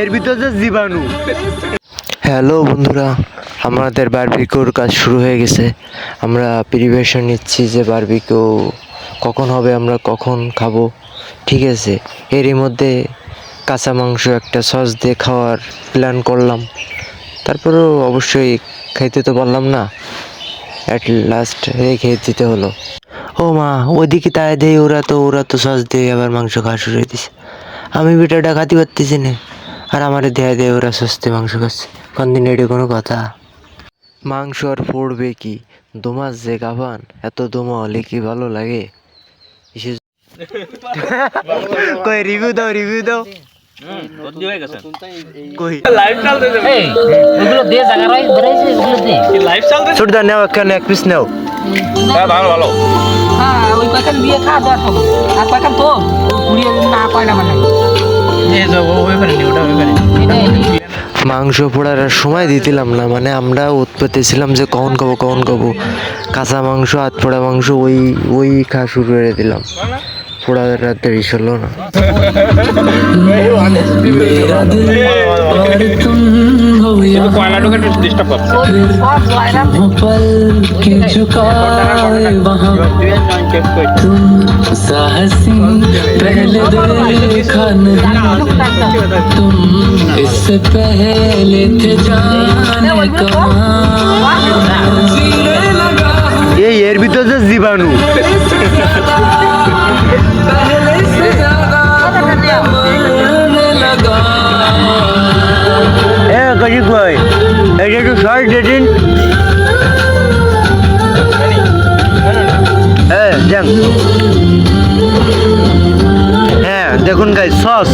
এর ভিতরে জীবাণু। হ্যালো বন্ধুরা, আমাদের বারবিকিউর কাজ শুরু হয়ে গেছে। আমরা প্রিপারেশন নিচ্ছি যে বারবিকিউ কখন হবে, আমরা কখন খাবো। ঠিক আছে, এরই মধ্যে কাঁচা মাংস একটা সস দিয়ে খাওয়ার প্ল্যান করলাম। তারপরেও অবশ্যই খাইতে তো পারলাম না, অ্যাট লাস্ট রেখে দিতে হলো। ও মা, ওইদিকে তাই দেয়, ওরা তো সস দিয়ে আবার মাংস খাওয়া শুরু হয়ে দিছে। আমি বিটাটা খাতে পারতেছি না, আর আমারে দেয় দেয় ওরা সস্তে মাংস খাচ্ছে। কোনদিন এটা কোনো কথা? মাংস আর পড়বে কি, দোমাস যে গাভান, এত দোমা হলে কি ভালো লাগে? কই রিভিউ দাও, কই ছোট দা নেও, এক পিস নেও। ভালো হ্যাঁ, ওই কয়েকখান দিয়ে খা দেওয়া সব আর কয়েকখান তো পুড়িয়ে না কয় না মানে মাংস পোড়ার আর সময় দিছিলাম না, মানে আমরা উৎপত্তি ছিলাম যে কখন খাবো। কাঁচা মাংস, হাত পোড়া মাংস ওই খাওয়া শুরু করে দিলাম। পোড়া রাতে ছিল না। इससे पहले थे जाने এর ভিতরে জীবাণু। কজিক ভাই, এটা একটু শর্ট দিন। হ্যাঁ দেখুন গাইস, সস